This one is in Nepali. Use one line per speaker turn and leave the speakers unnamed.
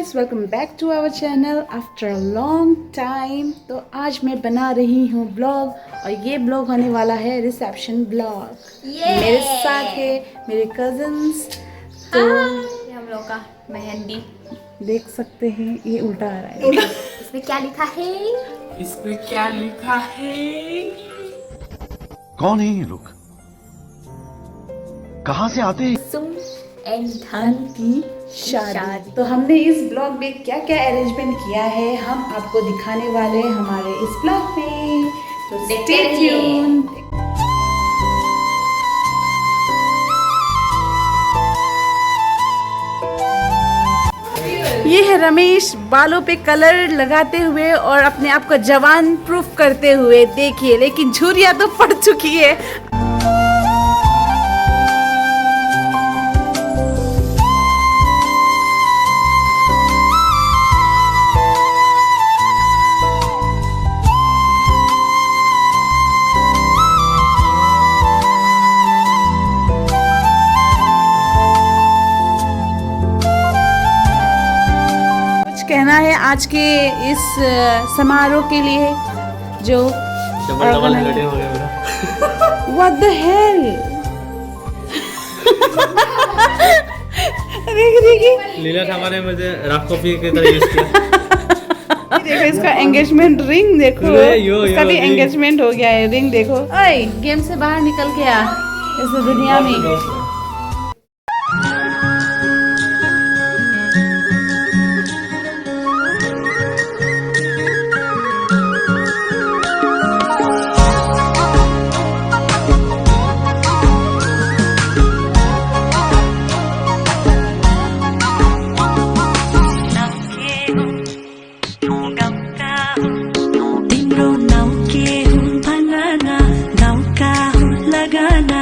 Guys, welcome back to our channel after a long time. तो आज मैं बना रही हूँ ब्लॉग और ये ब्लॉग होने वाला है रिसेप्शन ब्लॉग। मेरे साथ है मेरे कजन्स। तो
हम लोग का मेहंदी
देख सकते हैं, ये उल्टा आ रहा है।
इसमें क्या लिखा है?
इसमें क्या लिखा है?
कौन है ये लोग? कहाँ से आते हैं?
सुम एंड
धन की शादी। तो हमने इस ब्लॉग में क्या क्या अरेंजमेंट किया है हम आपको दिखाने वाले हैं हमारे इस ब्लॉग में। तो
देखते
stay
रहिए।
tuned। ये है रमेश बालों पे कलर लगाते हुए और अपने आप को जवान प्रूफ करते हुए। देखिए, लेकिन झुर्रियाँ तो पड़ चुकी है। कहना है आज के इस समारोह के लिए जो
डबल लड़े हो गया मेरा।
What the hell? देख
लीला ठाकुर ने मुझे रफ कॉफी की तरह यूज किया।
देखो इसका एंगेजमेंट रिंग देखो,
यो,
इसका भी
ring।
एंगेजमेंट हो गया है। रिंग देखो। ओए, गेम से बाहर निकल के आ इस दुनिया में।
तिम्रो नाउ के हुन् भन न, गाउँका हुन् लगन